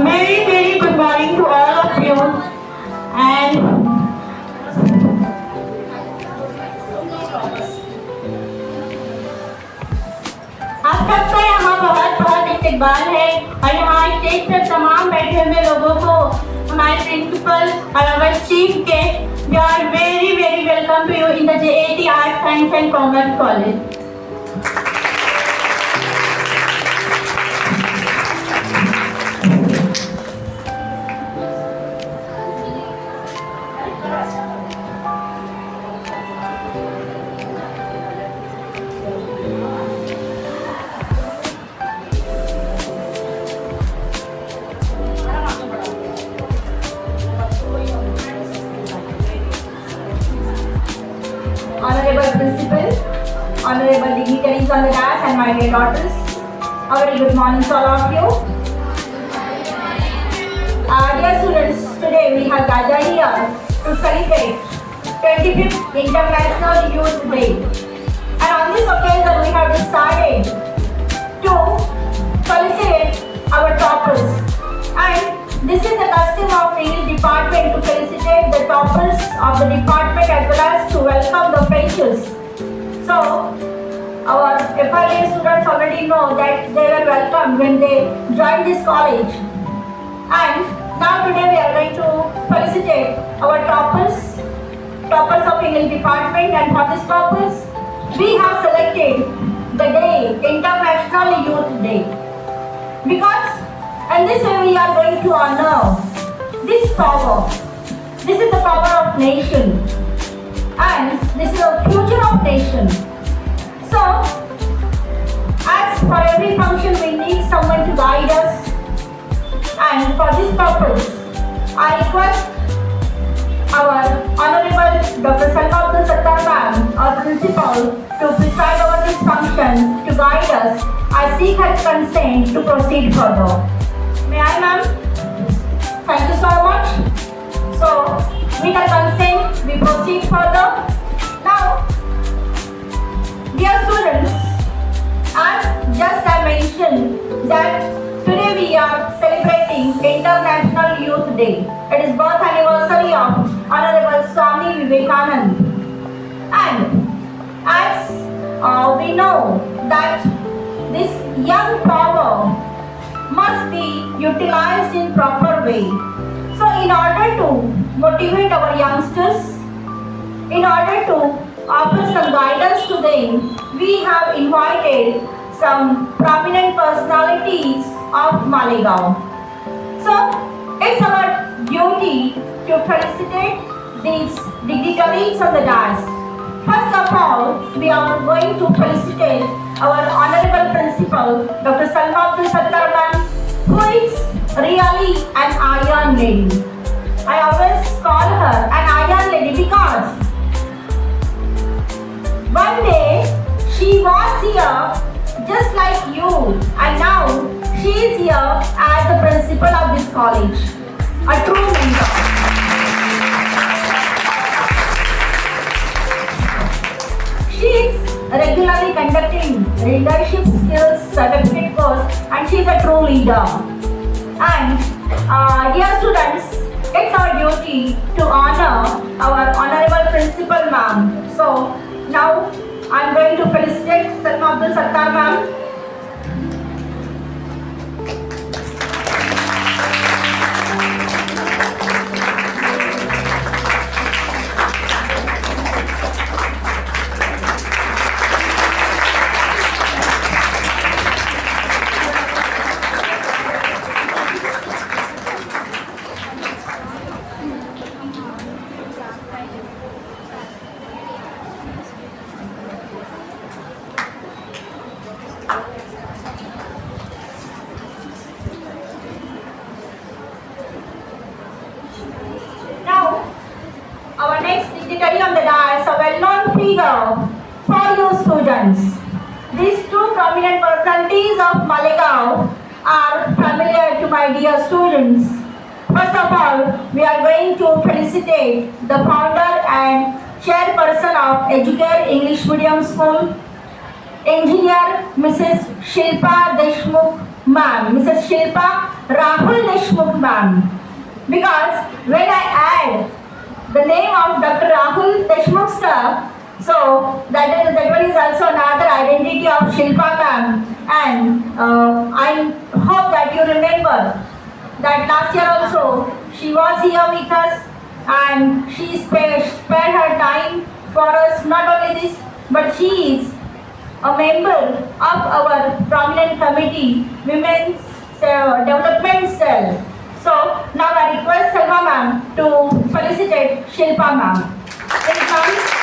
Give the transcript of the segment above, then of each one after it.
Very, very good morning to all of you. And आप सबका यहाँ बहुत बहुत इस्तकबाल है और यहाँ स्टेज पर तमाम बैठे हुए लोगों को हमारे प्रिंसिपल और our चीफ के we are very very welcome to you in the JAT Arts Science and Commerce College. Honorable Principal, Honorable dignitaries on the dais and my dear daughters, a very good morning to all of you. Dear students, today we have gathered here to celebrate 25th International Youth Day. And on this occasion we have decided to felicitate our toppers. And this is the custom of the department to felicitate the toppers of the department as well as to welcome the freshers. So, our FRA students already know that they were welcomed when they joined this college. And now today we are going to felicitate our toppers of English department, and for this purpose we have selected the day International Youth Day. Because in this way we are going to honor this power. This is the power of nation and this is the future of nation. So, as for every function we need someone to guide us, and for this purpose I request our Honorable Dr. Salma Abdul Sattar ma'am, our principal, to preside over this function to guide us. I seek her consent to proceed further. May I, ma'am? Thank you so much. So, with her consent, we proceed further. Now, dear students, as just I mentioned that today we are celebrating International Youth Day. It is birth anniversary of Honorable Swami Vivekanand. And as we know that this young power must be utilized in proper way. So in order to motivate our youngsters, in order to offer some guidance to them, we have invited some prominent personalities of Malegaon. So it's our duty to felicitate these dignitaries on the dais. First of all, we are going to felicitate our Honorable Principal, Dr. Salma Abdul Sattar ma'am, who is really an iron lady. I always call her an iron lady because one day she was here just like you, and now she is here as the principal of this college. A true mentor. She is regularly conducting leadership skills certificate course, and she is a true leader. And dear students, it's our duty to honor our honorable principal ma'am. So now I'm going to felicitate Salma Abdul Sattar ma'am. On the dais, a well-known figure for you students. These two prominent personalities of Malegaon are familiar to my dear students. first of all, we are going to felicitate the founder and chairperson of Educare English Medium School, Engineer Mrs. Shilpa Deshmukh ma'am, Mrs. Shilpa Rahul Deshmukh ma'am. Because when I add the name of Dr. Rahul Deshmukh sir, so that one is also another identity of Shilpa ma'am, and I hope that you remember that last year also she was here with us and she spared her time for us. Not only this, but she is a member of our prominent committee, Women's Development Cell. So now I request Salma ma'am to felicitate Shilpa ma'am. Please ma'am.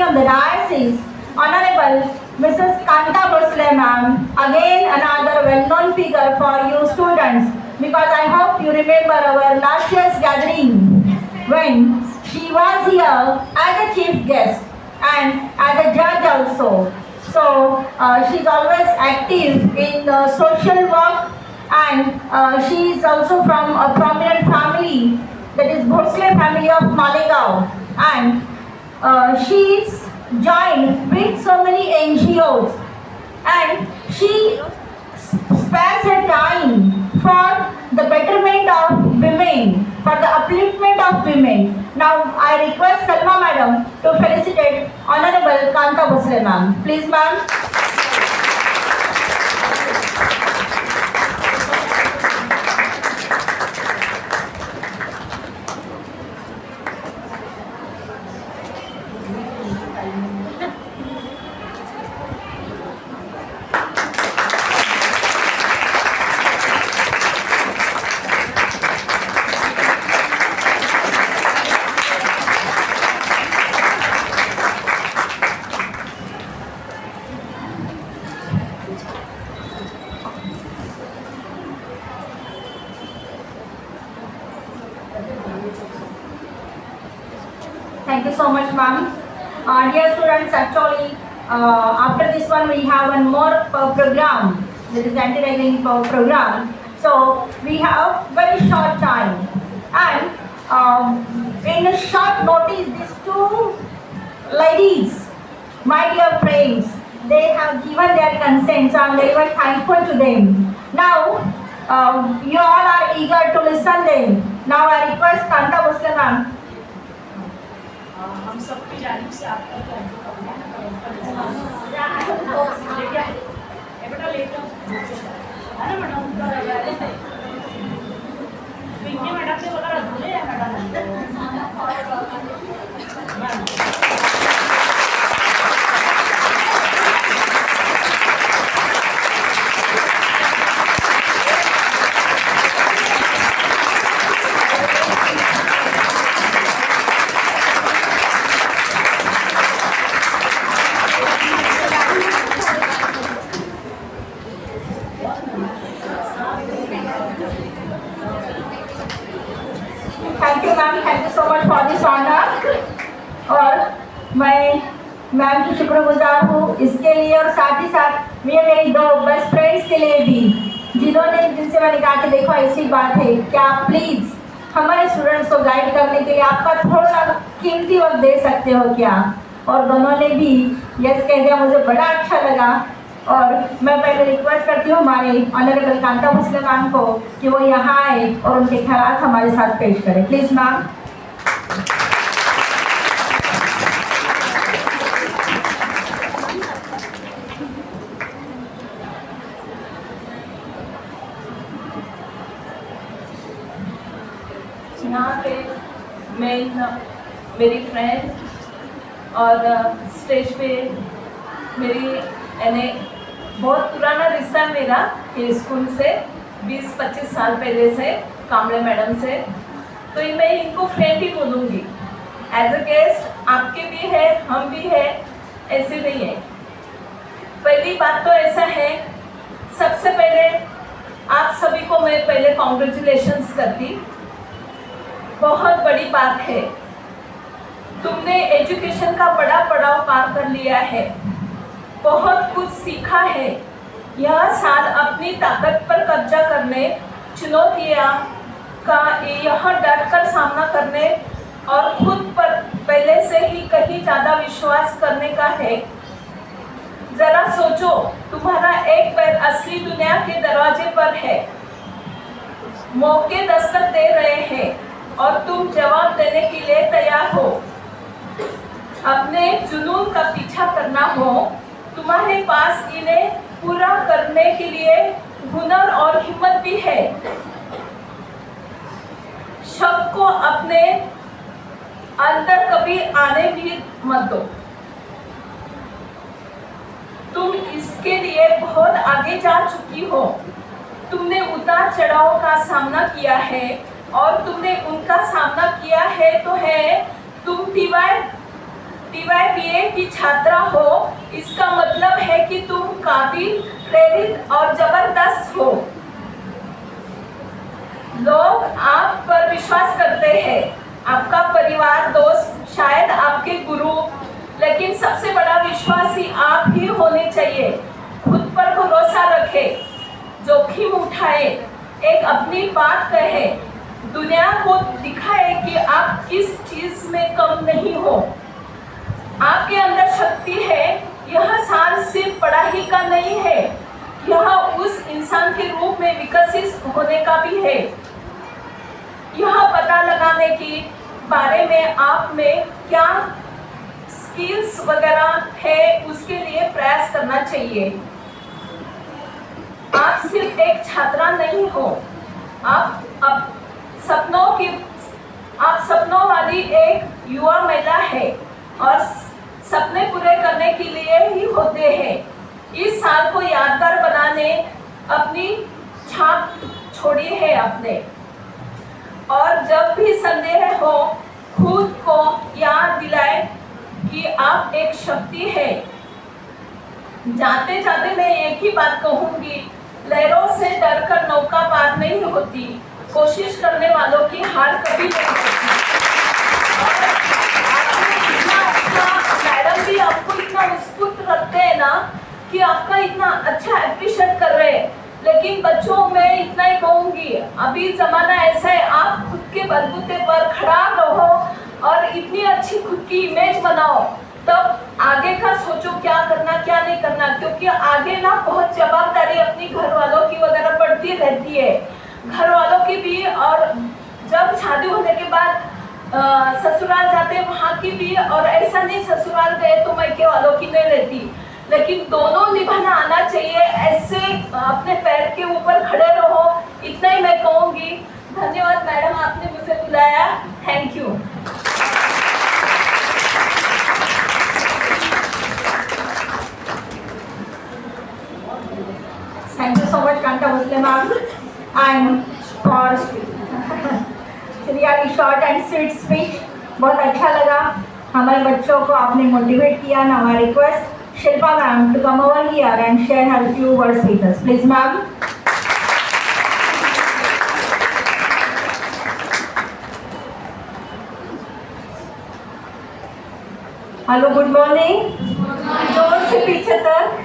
On the diocese, Honorable Mrs. Kanta Bhosle ma'am, again another well-known figure for you students, because I hope you remember our last year's gathering when she was here as a chief guest and as a judge also. So she's always active in social work, and she is also from a prominent family, that is Bhosle family of Malegaon, and she's joined with so many NGOs, and she spares her time for the betterment of women, for the upliftment of women. Now I request Salma madam to felicitate Honorable Kanta Bhosle ma'am. Please ma'am. Thank you so much, ma'am. Dear students, actually, after this one, we have one more program. This is anti-ragging program. So we have very short time, and in a short notice, these two ladies, my dear friends, they have given their consent. So I'm very much thankful to them. Now, you all are eager to listen them. Now I request Kanta Bhosle ma'am. हम सबकी जानिब से आपका बेटा late है ना madam madam से बोला madam thank you ma'am, thank you so much for this honour. और मैं मैम की शुक्रगुजार हूँ इसके लिए, और साथ ही साथ ये मेरी दो बेस्ट फ्रेंड्स के लिए भी, जिनसे मैंने कहा कि देखो ऐसी बात है क्या आप प्लीज़ हमारे स्टूडेंट्स को गाइड करने के लिए आपका थोड़ा कीमती वक्त दे सकते हो क्या। और दोनों ने भी यस कह दिया, मुझे बड़ा अच्छा लगा। और मैं पहले रिक्वेस्ट करती हूँ हमारे ऑनरेबल कांता भोसले मैम को कि वो यहाँ आए और उनके ख्यालात हमारे साथ पेश करें। Please ma'am. यहाँ पे मेरी फ्रेंड और स्टेज पे मेरी यानी बहुत पुराना रिश्ता मेरा के स्कूल से, 20-25 साल पहले से कामले मैडम से, तो मैं इनको फ्रेंड ही बोलूँगी। एज अ गेस्ट आपके भी है, हम भी है, ऐसे नहीं है। पहली बात तो ऐसा है, सबसे पहले आप सभी को मैं पहले कॉन्ग्रेचुलेशंस करती। बहुत बड़ी बात है, तुमने एजुकेशन का बड़ा पड़ाव पार कर लिया है, बहुत कुछ सीखा है। यह साल अपनी ताकत पर कब्जा करने, चुनौतियाँ का यह डर कर सामना करने और खुद पर पहले से ही कहीं ज़्यादा विश्वास करने का है। जरा सोचो, तुम्हारा एक पैर असली दुनिया के दरवाजे पर है, मौके दस्तक दे रहे हैं और तुम जवाब देने के लिए तैयार हो। अपने जुनून का पीछा करना हो, तुम्हारे पास इन्हें पूरा करने के लिए हुनर और हिम्मत भी है। शक को अपने अंदर कभी आने भी मत दो। तुम इसके लिए बहुत आगे जा चुकी हो। तुमने उतार चढ़ाव का सामना किया है और तुमने उनका सामना किया है तो है। तुम TYBA की छात्रा हो, इसका मतलब है कि तुम काबिल, प्रेरित और जबरदस्त हो। लोग आप पर विश्वास करते हैं, आपका परिवार, दोस्त, शायद आपके गुरु, लेकिन सबसे बड़ा विश्वासी आप ही होने चाहिए। खुद पर भरोसा रखें, जोखिम उठाए, एक अपनी बात कहे, दुनिया को दिखाए कि आप किस चीज में कम नहीं हो। आपके अंदर शक्ति है। यह साल सिर्फ पढ़ाई का नहीं है, यह उस इंसान के रूप में विकसित होने का भी है। यह पता लगाने के बारे में आप में क्या स्किल्स वगैरह है, उसके लिए प्रयास करना चाहिए। आप सिर्फ एक छात्रा नहीं हो, आप सपनों वाली एक युवा महिला है और सपने पूरे करने के लिए ही होते हैं। इस साल को यादगार बनाने अपनी छाप छोड़ी है आपने, और जब भी संदेह हो खुद को याद दिलाए कि आप एक शक्ति है। जाते जाते मैं एक ही बात कहूंगी, लहरों से डरकर नौका पार नहीं होती, कोशिश करने वालों की हार कभी नहीं होती। मैडम भी आपको इतना उत्सुक रखते हैं ना कि आपका इतना अच्छा एप्रिशिएट कर रहे हैं, लेकिन बच्चों में इतना ही कहूंगी, अभी जमाना ऐसा है, आप खुद के बलबूते पर खड़ा रहो और इतनी अच्छी खुद की इमेज बनाओ, तब आगे का सोचो क्या करना क्या नहीं करना, क्योंकि आगे ना बहुत जवाबदारी अपनी घर वालों की वगैरह पड़ती रहती है, घर वालों की भी, और जब शादी होने के बाद ससुराल जाते हैं वहाँ की भी, और ऐसा नहीं ससुराल गए तो मायके वालों की नहीं रहती, लेकिन दोनों निभाना आना चाहिए। ऐसे अपने पैर के ऊपर खड़े रहो, इतना ही मैं कहूँगी। धन्यवाद मैडम, आपने मुझे बुलाया, thank you. Thank you so much, Kanta Muslim ma'am, and for really short and sweet speech. बहुत अच्छा लगा, हमारे बच्चों को आपने मोटिवेट किया। ना हमारा request Shilpa ma'am to come over here and share her few words with us, please ma'am. Hello, good morning. जोर से पीछे तक।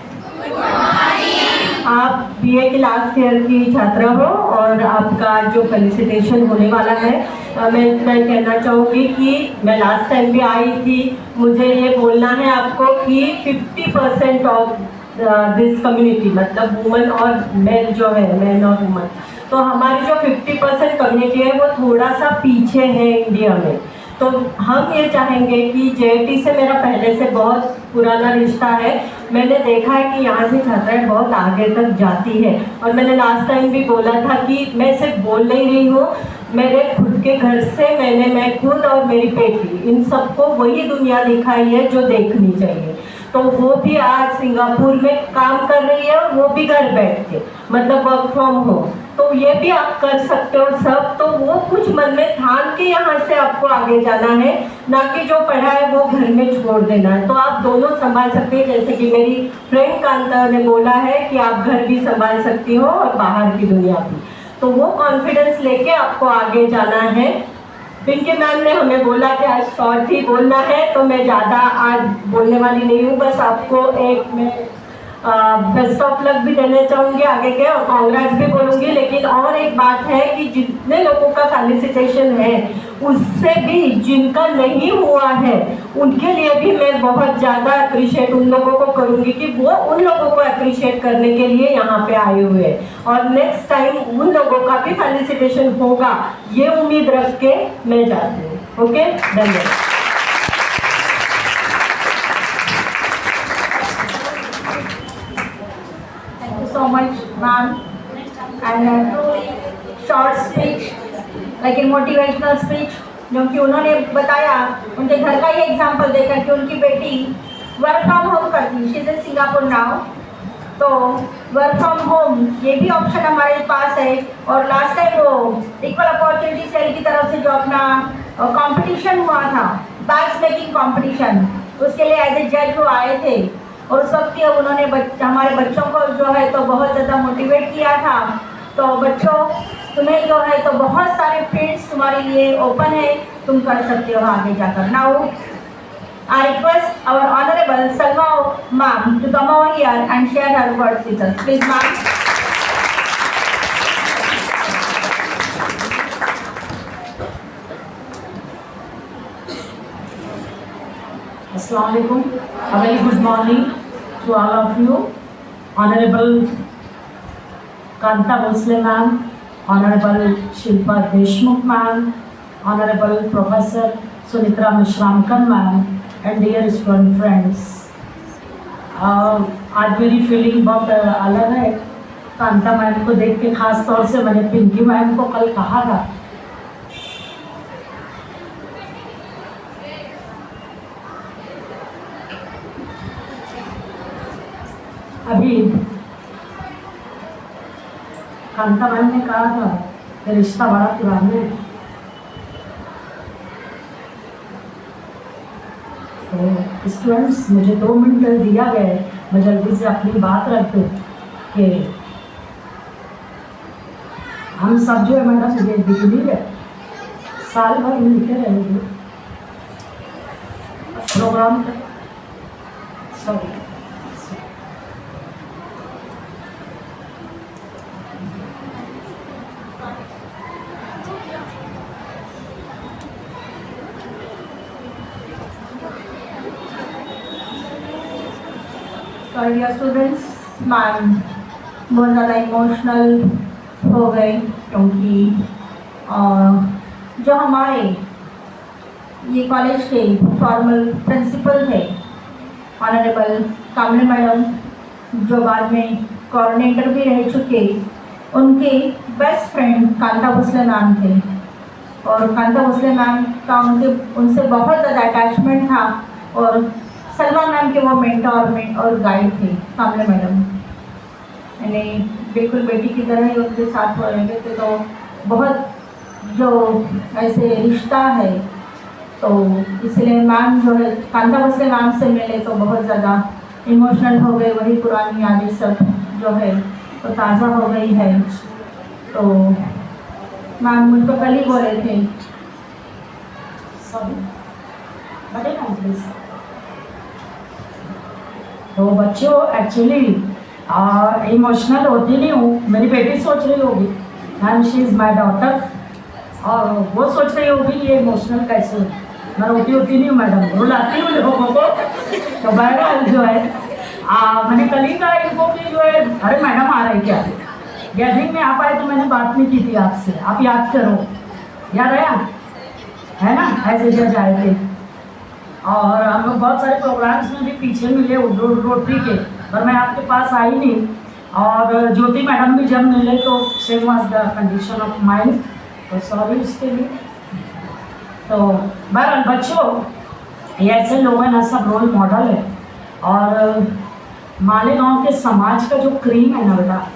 आप बीए के लास्ट ईयर की छात्रा हो और आपका जो फेलिसिटेशन होने वाला है, मैं कहना चाहूँगी कि मैं लास्ट टाइम भी आई थी, मुझे ये बोलना है आपको कि 50% ऑफ दिस कम्युनिटी, मतलब वुमेन और मेन जो है, मैन और वुमेन, तो हमारी जो 50% कम्युनिटी है वो थोड़ा सा पीछे है इंडिया में। तो हम ये चाहेंगे कि JIT से मेरा पहले से बहुत पुराना रिश्ता है, मैंने देखा है कि यहाँ से छात्राएं बहुत आगे तक जाती है, और मैंने लास्ट टाइम भी बोला था कि मैं सिर्फ बोल नहीं रही हूँ, मेरे खुद के घर से मैं खुद और मेरी बेटी, इन सबको वही दुनिया दिखाई है जो देखनी चाहिए। तो वो भी आज सिंगापुर में काम कर रही है, और वो भी घर बैठ के, मतलब वर्क फ्रॉम होम। तो ये भी आप कर सकते हो सब। तो वो कुछ मन में ठान के यहाँ से आपको आगे जाना है, ना कि जो पढ़ा है वो घर में छोड़ देना है। तो आप दोनों संभाल सकते हैं, जैसे कि मेरी फ्रेंड कांता ने बोला है कि आप घर भी संभाल सकती हो और बाहर की दुनिया भी। तो वो कॉन्फिडेंस लेके आपको आगे जाना है। पिंकी मैम ने हमें बोला कि आज शॉर्ट ही बोलना है, तो मैं ज़्यादा आज बोलने वाली नहीं हूँ। बस आपको एक मैं बेस्ट ऑफ लक भी देना चाहूँगी आगे के, और कांग्रेस भी बोलूँगी। लेकिन और एक बात है कि जितने लोगों का फेलिसिटेशन है, उससे भी जिनका नहीं हुआ है उनके लिए भी मैं बहुत ज़्यादा अप्रिशिएट उन लोगों को करूँगी कि वो उन लोगों को अप्रिशिएट करने के लिए यहाँ पे आए हुए हैं। और नेक्स्ट टाइम उन लोगों का भी फेलिसिटेशन होगा, ये उम्मीद रख के मैं जाती हूँ। ओके, धन्यवाद। So much, ma'am, and truly short speech, like a motivational speech, जो कि उन्होंने बताया उनके घर का ही एग्जाम्पल देकर कि उनकी बेटी वर्क फ्रॉम होम करती, she is in Singapore now. तो वर्क फ्रॉम होम ये भी ऑप्शन हमारे पास है। और लास्ट टाइम वो इक्वल अपॉर्चुनिटी सेल की तरफ से जो अपना कंपटीशन हुआ था, बैग्स मेकिंग कंपटीशन, उसके लिए एज ए जज वो आए थे। और उस वक्त भी उन्होंने हमारे बच्चों को जो है तो बहुत ज़्यादा मोटिवेट किया था। तो बच्चों, तुम्हें जो है तो बहुत सारे फील्ड्स तुम्हारे लिए ओपन है, तुम कर सकते हो आगे जाकर। Now I request our honourable Salma ma'am to come over here and share her words with us, please ma'am. Assalamu alaikum. A very good morning to all of you. Honorable Kanta Bhosle ma'am, Honorable Shilpa Deshmukh ma'am, Honorable Professor Sunitra Mishramkar ma'am, and dear student friends. आज मेरी feeling बहुत अलग है। Kanta ma'am को देख के खास तौर से मैंने पिंकी मैम को कल कहा था, अभी कांता मैम ने कहा था कि रिश्ता बड़ा पुराना है। तो स्टूडेंट्स, मुझे 2 मिनट दिया गया है, मैं जल्दी से अपनी बात रख दूँ कि हम सब जो है मैडम ये बिजली है, साल भर मिलते रहेंगे प्रोग्राम पर। सॉरी, डियर स्टूडेंट्स, मैम बहुत ज़्यादा इमोशनल हो गए, क्योंकि जो हमारे ये कॉलेज के फॉर्मल प्रिंसिपल थे ऑनरेबल कामले मैडम, जो बाद में कोऑर्डिनेटर भी रह चुके, उनके best friend Kanta Bhosale ma'am थे। और कांता भोसले मैम का उनसे बहुत ज़्यादा अटैचमेंट था। और सलमा मैम के वो मेंटर और गाइड थे कामले मैडम, यानी बिल्कुल बेटी की तरह ही उनके साथ वो रहते थे। तो बहुत जो ऐसे रिश्ता है, तो इसलिए मैम जो है कांता भोसले मैम से मिले तो बहुत ज़्यादा इमोशनल हो गए। वही पुरानी यादें सब जो है तो ताज़ा हो गई है। तो मैम मुझको कल ही बोले थे, सॉरी, बड़े प्लीज। तो बच्चों, एक्चुअली इमोशनल होती नहीं हूँ, मेरी बेटी सोच रही होगी ma'am she is my daughter, और वो सोच रही होगी ये इमोशनल कैसे। मैं रोती होती नहीं हूँ मैडम, रुलाती हूँ लोगों को। तो बहरहाल जो है मैंने कल ही कहा इनको कि जो है अरे मैडम आ रही क्या, गैदरिंग में आप आए तो मैंने बात नहीं की थी आपसे, आप याद करो, याद आया है ना, ऐसे जज आए थे। और हम लोग बहुत सारे प्रोग्राम्स में भी पीछे मिले रोटरी के, पर मैं आपके पास आई नहीं। और ज्योति मैडम भी जब मिले तो same was the condition of mind, तो सॉरी उसके लिए। तो बहरहाल बच्चों, ये ऐसे लोग हैं ना, सब रोल मॉडल है। और मालेगांव के समाज का जो क्रीम है ना बेटा,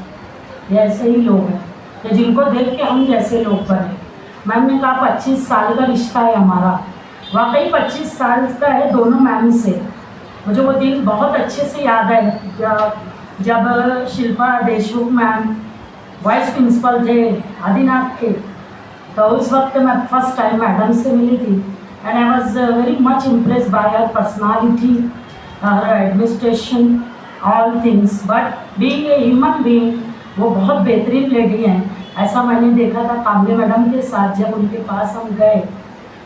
ये ऐसे ही लोग हैं। कि जिनको देख के हम जैसे लोग बने। मैम ने कहा 25 साल का रिश्ता है हमारा, वाकई 25 साल का है दोनों मैम से। मुझे वो दिन बहुत अच्छे से याद है जब Shilpa Deshmukh ma'am vice principal थे आदिनाथ के, तो उस वक्त मैं फर्स्ट टाइम मैडम से मिली थी and I was very much impress by her personality, her administration, all things. But being a human being वो बहुत बेहतरीन लेडी हैं, ऐसा मैंने देखा था कामले मैडम के साथ जब उनके पास हम गए।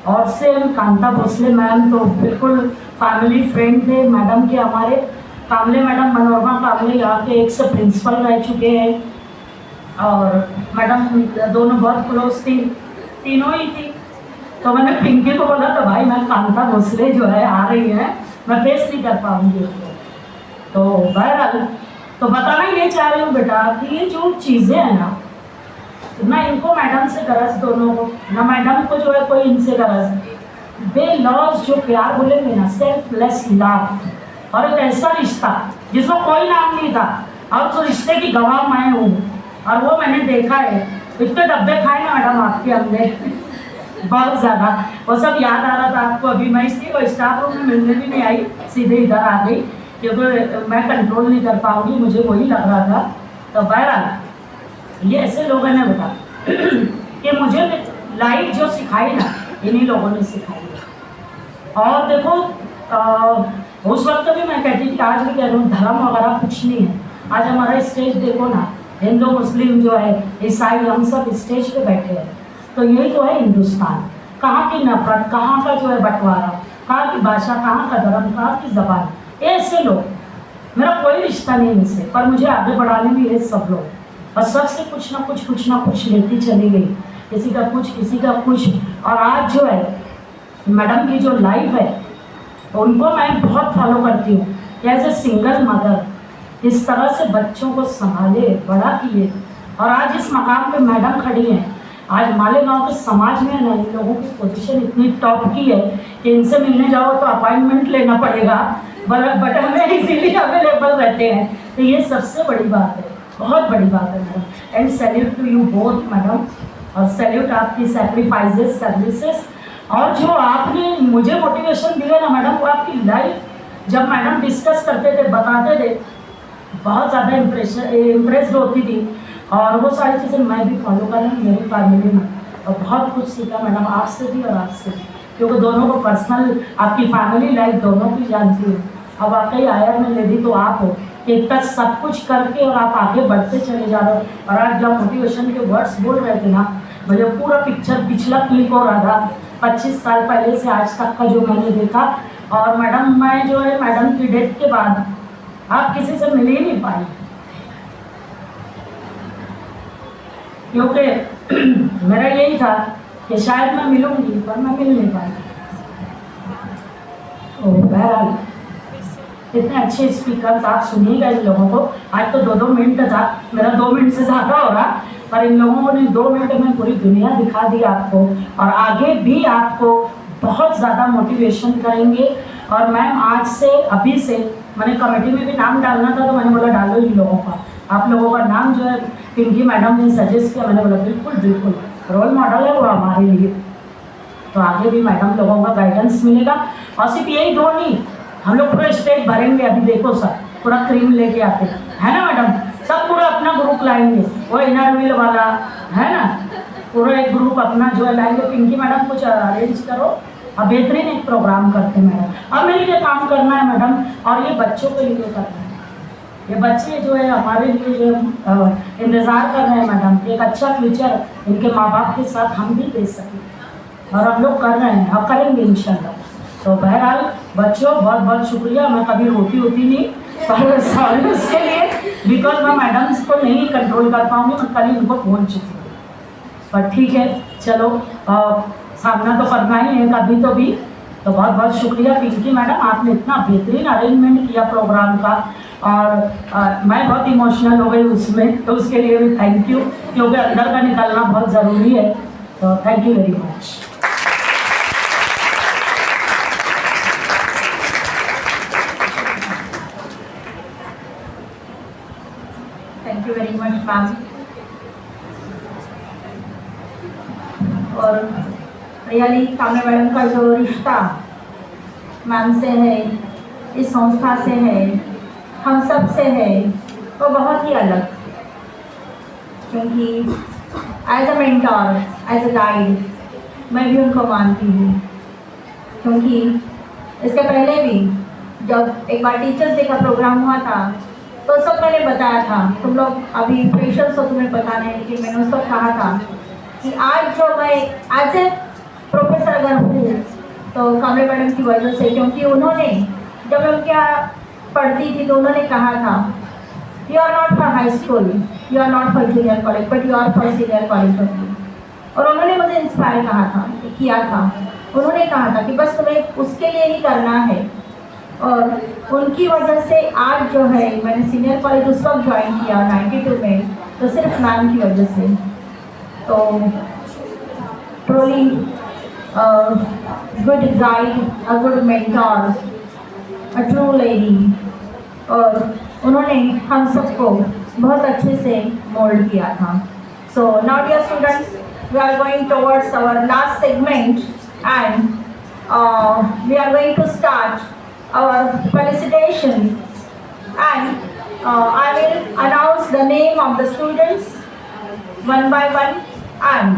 और सेम कांता भोसले मैम तो बिल्कुल फैमिली फ्रेंड थे मैडम के हमारे। कामले मैडम मनोरमा कामले यहाँ के एक से प्रिंसिपल रह चुके हैं और मैडम दोनों बहुत क्लोज थी, तीनों ही थी। तो मैंने पिंकी को बोला तो भाई मैं कांता भोसले जो है आ रही है, मैं फेस नहीं कर पाऊँगी उसको। तो बहरहाल तो बताना ये चाह रही हूँ बेटा कि ये जो चीज़ें हैं ना इनको मैडम से गरज दोनों को, ना मैडम को जो है कोई इनसे गरज। बे लॉज जो प्यार बोलेंगे ना, सेल्फलेस लव, और एक ऐसा रिश्ता जिसमें कोई नाम नहीं था और उस रिश्ते की गवाह मैं हूँ और वो मैंने देखा है। इतने डब्बे खाए ना मैडम आपके हमने बहुत ज़्यादा, वो सब याद आ रहा था आपको अभी। मैं इसलिए वो स्टाफ रूम में मिलने भी नहीं आई, सीधे इधर आ गई क्योंकि मैं कंट्रोल नहीं कर पाऊँगी, मुझे वही लग रहा था। तो बहरहाल ये ऐसे लोगों ने बता कि मुझे लाइफ जो सिखाई ना इन्हीं लोगों ने सिखाई है। और देखो उस वक्त भी मैं कहती थी, आज भी कह रही हूँ, धर्म वगैरह कुछ नहीं है। आज हमारा स्टेज देखो ना, हिंदू मुस्लिम जो है ईसाई हम सब स्टेज पे बैठे हैं, तो यही तो है हिंदुस्तान। कहाँ की नफरत, कहाँ का जो है बंटवारा, कहाँ की भाषा, कहाँ का धर्म, कहाँ की जबान, ऐसे लोग। मेरा कोई रिश्ता नहीं इनसे, पर मुझे आगे बढ़ाने में ये सब लोग, और सबसे कुछ ना कुछ लेती चली गई, किसी का कुछ किसी का कुछ। और आज जो है मैडम की जो लाइफ है उनको मैं बहुत फॉलो करती हूँ। एज ए सिंगल मदर इस तरह से बच्चों को संभाले, बड़ा किए, और आज इस मकाम पे मैडम खड़ी हैं। आज मालेगांव के समाज में ना इन लोगों की पोजीशन इतनी टॉप की है कि इनसे मिलने जाओ तो अपॉइंटमेंट लेना पड़ेगा, बट हमें इजीली अवेलेबल रहते हैं। तो ये सबसे बड़ी बात है, बहुत बड़ी बात है madam. And salute to you both madam, और सैल्यूट आपकी सेक्रीफाइसेस, सर्विसेज, और जो आपने मुझे मोटिवेशन दिया ना मैडम, वो आपकी लाइफ जब मैडम डिस्कस करते थे, बताते थे, बहुत ज़्यादा इम्प्रेस्ड होती थी। और वो सारी चीज़ें मैं भी फॉलो कर रही हूँ मेरी फैमिली में, और बहुत कुछ सीखा मैडम आपसे भी और आपसे भी, क्योंकि दोनों को पर्सनल आपकी फैमिली लाइफ दोनों की जानती है। अब वाकई आया में लेडी तो आप हो कि इतना सब कुछ करके और आप आगे बढ़ते चले जा रहे हो। और आज जब मोटिवेशन के वर्ड्स बोल रहे थे ना, मुझे पूरा पिक्चर पिछला क्लिक हो रहा था 25 साल पहले से आज तक का जो मैंने देखा। और मैडम मैं जो है मैडम की डेथ के बाद आप किसी से मिल ही नहीं पाई, क्योंकि मेरा यही था कि शायद मैं मिलूंगी, पर मैं मिल नहीं पाई। तो बहरहाल इतने अच्छे स्पीकर्स आप सुनिएगा इन लोगों को। आज तो 2-2 मिनट था, मेरा 2 मिनट से ज़्यादा हो रहा, पर इन लोगों ने 2 मिनट में पूरी दुनिया दिखा दी आपको, और आगे भी आपको बहुत ज़्यादा मोटिवेशन करेंगे। और मैम आज से अभी से मैंने कमेटी में भी नाम डालना था, तो मैंने बोला डालो इन लोगों का, आप लोगों का नाम जो है पिंकी मैडम ने सजेस्ट किया, मैंने बोला बिल्कुल बिल्कुल रोल मॉडल है वो हमारे लिए। तो आगे भी मैडम लोगों का गाइडेंस मिलेगा। और सिर्फ यही 2 नहीं, हम लोग पूरा स्टेज भरेंगे। अभी देखो सर पूरा क्रीम लेके आते है ना मैडम, सब पूरा अपना ग्रुप लाएंगे, वो इनर व्हील वाला है ना, पूरा एक ग्रुप अपना जो है लाएंगे। पिंकी मैडम कुछ अरेंज करो, अब बेहतरीन एक प्रोग्राम करते हैं मैडम। अब मिल के काम करना है मैडम, और ये बच्चों के लिए करना है। ये बच्चे जो है हमारे लिए जो इंतज़ार कर रहे हैं मैडम, एक अच्छा फ्यूचर इनके माँ बाप के साथ हम भी दे सकें, और हम लोग कर रहे हैं, अब करेंगे इंशाल्लाह। तो बहरहाल बच्चों बहुत बहुत शुक्रिया। मैं कभी रोती नहीं, पर सॉरी उसके लिए, बिकॉज मैं मैडम्स को नहीं कंट्रोल कर पाऊँगी, मैं कल उनको बोल चुकी हूँ। पर ठीक है चलो, सामना तो करना ही है कभी तो भी। तो बहुत बहुत शुक्रिया पिंकी मैडम, आपने इतना बेहतरीन अरेंजमेंट किया प्रोग्राम का, और मैं बहुत इमोशनल हो गई उसमें, तो उसके लिए भी थैंक यू, क्योंकि अंदर का निकालना बहुत ज़रूरी है। तो thank you very much. Thank you very much, ma'am. और रियली कामरे मैडम का जो रिश्ता मैम से है, इस संस्था से है, हम सब से है, वो बहुत ही अलग। क्योंकि as a mentor, as a guide मैं भी उनको मानती हूँ। क्योंकि इसके पहले भी जब एक बार टीचर्स डे का प्रोग्राम हुआ था तो सब मैंने बताया था, तुम लोग अभी फ्रेशर्स हो तुम्हें पता नहीं, लेकिन मैंने उस वक्त कहा था कि आज जो मैं एज ए प्रोफेसर अगर हूँ तो कामरे मैडम की वजह से। क्योंकि उन्होंने जब मैं उनके यहाँ पढ़ती थी तो उन्होंने कहा था, you are not for high school, you are not for junior college, but you are for senior college only. और उन्होंने मुझे इंस्पायर किया था। उन्होंने कहा था कि बस तुम्हें उसके लिए ही करना है। और उनकी वजह से आज जो है मैंने सीनियर कॉलेज उस वक्त ज्वाइन किया 92 में, तो सिर्फ मैम की वजह से। तो truly good guide, a good mentor, a true lady. और उन्होंने हम सबको बहुत अच्छे से मोल्ड किया था। So now dear students, we are going towards our last segment, and we are going to start our felicitation, and I will announce the name of the students one by one, and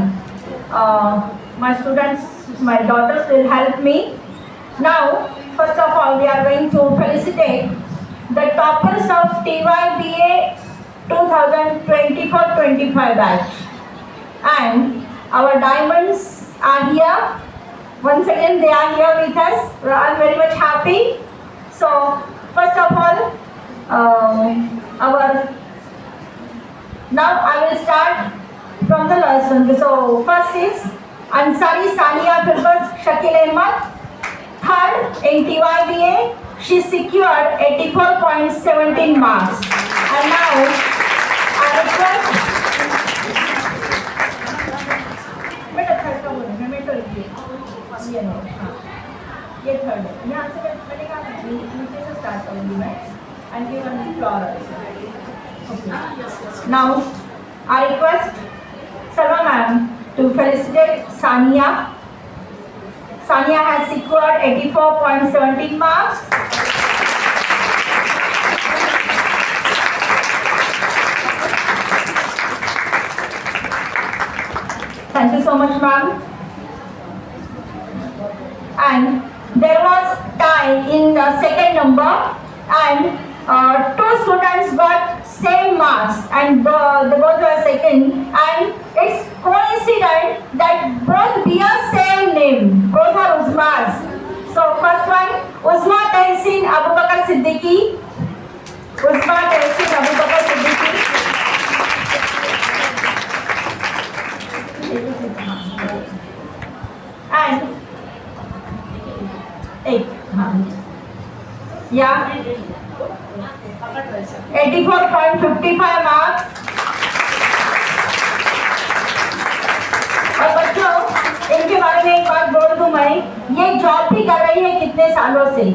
my students, my daughters will help me. Now, first of all, we are going to felicitate the toppers of TYBA 2024-25 batch. And our diamonds are here. Once again, they are here with us. We are very much happy. So, first of all, now I will start from the lesson. So, first is Ansari Sania Firbaz Shakil Ahmed. Third, in TYBA, she secured 84.17 marks. And now, I request ये third है। यहाँ से मैंने कहा नीचे से start करूँगी मैं, and give one floor also. Now I request Salwa ma'am to felicitate Sania. Sania has secured 84.17 marks. Thank you so much, ma'am. And there was tie in the second number, and two students got same marks, and they both were second, and it's coincident that both bear same name, both are Uzmas. So first one, Uzma Tehsin Abu Bakar Siddiqui. Uzma Tehsin Abu Bakar Siddiqui. And yeah, 84.55 marks. और बच्चों, इनके बारे में एक बात बोल दूं मैं, ये जॉब भी कर रही है कितने सालों से।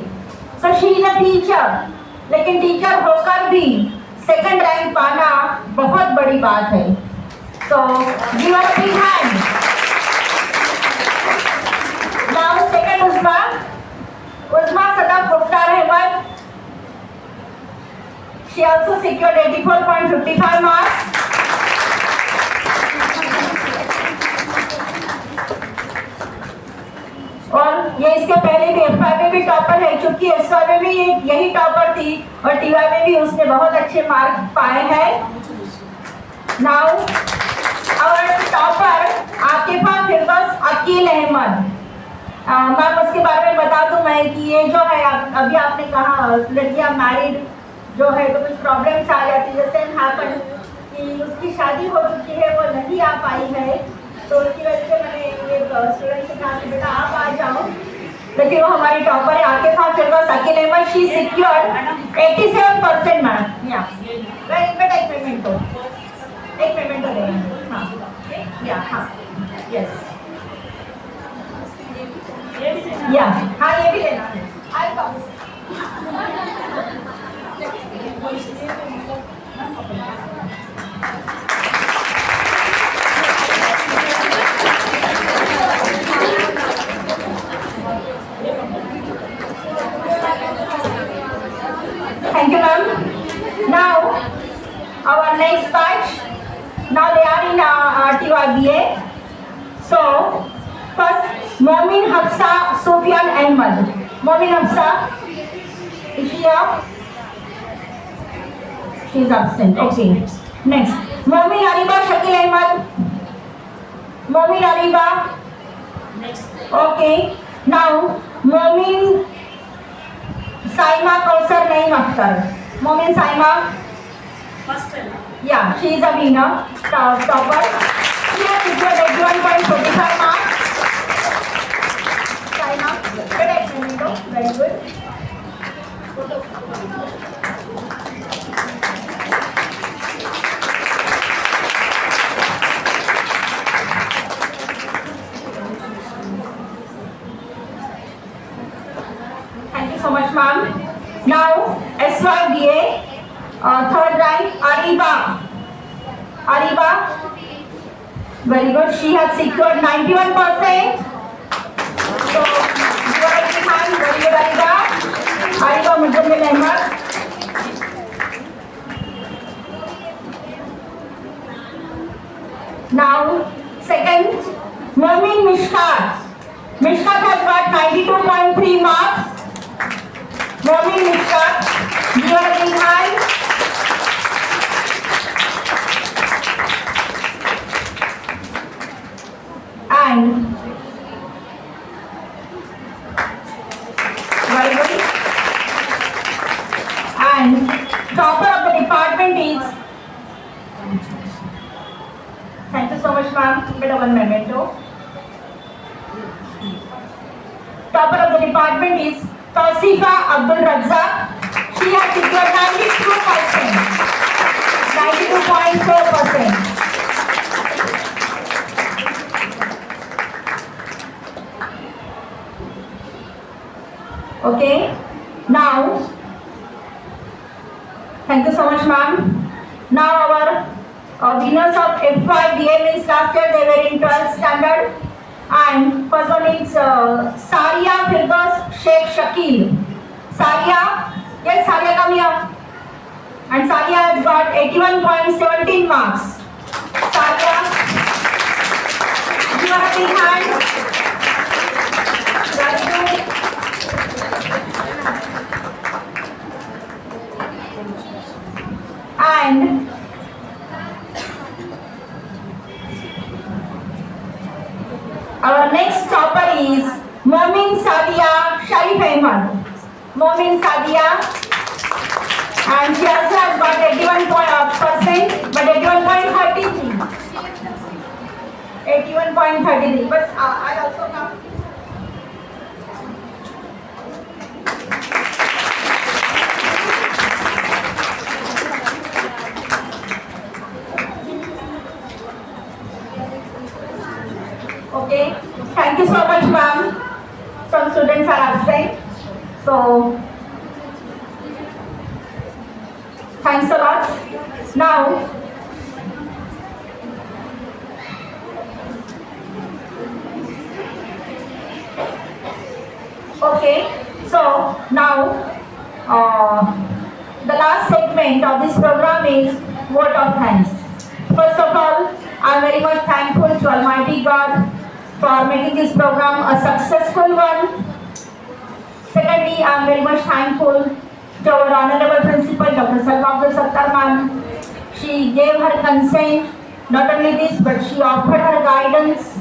So she is a teacher, लेकिन टीचर होकर भी सेकंड रैंक पाना बहुत बड़ी बात है। So give her a big hand. Now second Uzma Sadaf Mukhtar Ahmed. She also secured 84.55 marks. और ये इसके पहले भी एफवाई में भी टॉपर है, क्योंकि एसवाई में भी यही टॉपर थी और टीवाई में भी उसने बहुत अच्छे मार्क पाए हैं। नाउ और टॉपर आकिफा फिरदौस अकील अहमद। मैम उसके बारे में बता दूं मैं कि ये जो है अभी आपने कहा लड़कियां मैरिड जो है तो कुछ प्रॉब्लम्स आ जाती, जैसे हैपन कि उसकी शादी हो चुकी है, वो नहीं आ पाई है, तो उसकी वजह से मैंने ये स्टूडेंट से कहा कि बेटा आप आ जाओ, लेकिन वो हमारी टॉपर है Akifa Firdaus Akeel Ahmad. She secured 87% ma'am. या बेटा एक पेमेंट दो देना। हाँ या हाँ यस या हाँ ये भी लेना है। आई कम SYBA. So, first, Momin Hafsa Sufyan Ahmad. Momin Hafsa, is she here? She is absent. Okay. Next, Momin Ariba Shakil Ahmad. Momin Ariba. Okay. Now, Momin Saima Kausar Naeem Akhtar. Momin Saima. Yeah, she is a winner, topper. She has secured 81.45 marks. Saima, good examiner, very good. Thank you so much, ma'am. Now, SYBA, third rank, Ariba. Ariba, very good. She has secured 91%. So, you are behind. Very good, Ariba. Ariba Mujammil Ahmad. Now, second, Momin Mishkat. Mishkat has got 92.3 marks. Momin Mishkat, you are behind. And very good. And topper of the department is. Thank you so much, ma'am. Beta one memento. Topper of the department is Tausifa Abdul Razzaq. She has secured 92%. 92.4%. Okay. Now, thank you so much, ma'am. Now our winners of FYBA means last year they were in 12th standard. And first one is Saria Firdaus Sheikh Shakil. Saria, yes, Saria, come here. And Saria has got 81.17 marks. Saria, you are behind. Very good. And our next topper is Momin Sadia Sharif Ahmad. Momin Sadia, and she also has got 81%, but 81.33. 81.33. But I also come. Okay, thank you so much, ma'am. Some students are absent, so thanks a lot. Now, okay, so now the last segment of this program is vote of thanks. First of all, I am very much thankful to Almighty God for making this program a successful one. Secondly, I am very much thankful to our Honorable Principal, Dr. Salma Abdul Sattar ma'am. She gave her consent, not only this, but she offered her guidance.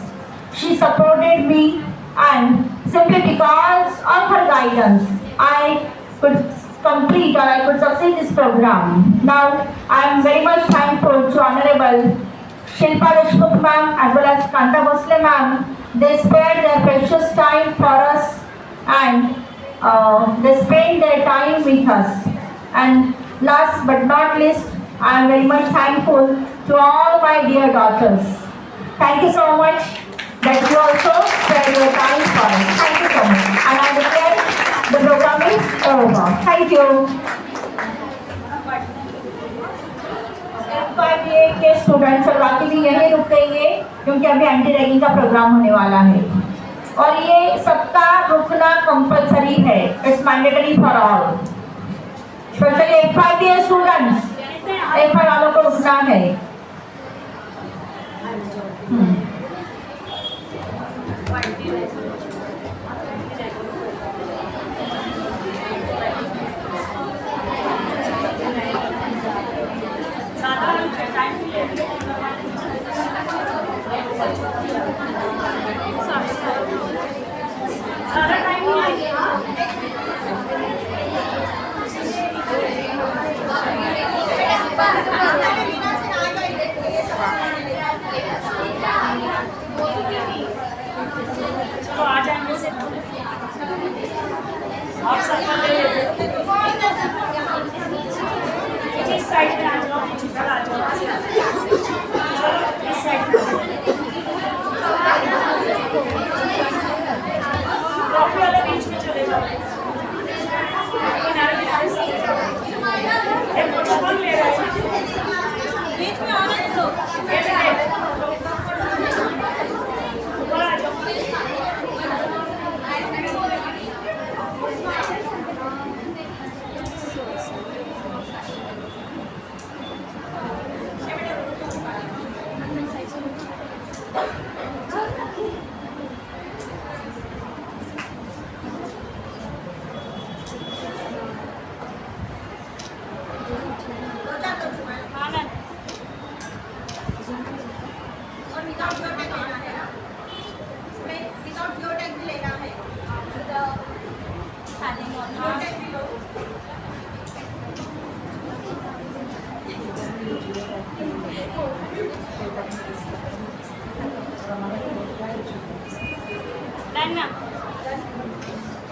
She supported me, and simply because of her guidance, I could complete or I could succeed this program. Now, I am very much thankful to Honorable Shilpa Deshmukh ma'am as well as Kanta Bhosle ma'am. They spared their precious time for us, and they spent their time with us. And last but not least, I am very much thankful to all my dear daughters. Thank you so much that you also spared your time for us. Thank you so much. And I declare the program is over. Thank you. FYBA के students और बाकी भी यहीं रुकेंगे क्योंकि अभी anti ragging का programme होने वाला है और ये सबका रुकना कंपलसरी है. It's mandatory for all, specially FYBA students. FY वालों को रुकना है. चलो आ जाएंगे से आप सर्कल ले लेते इस साइड में आ जाओ इधर आ जाओ चलो इस साइड ट्रॉफी वाले बीच में चले जाओ किनारे किनारे चले जाओ एक फोटो कौन ले रहा है बीच में आने दो ऊपर आ जाओ Done now.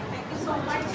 Thank you so much.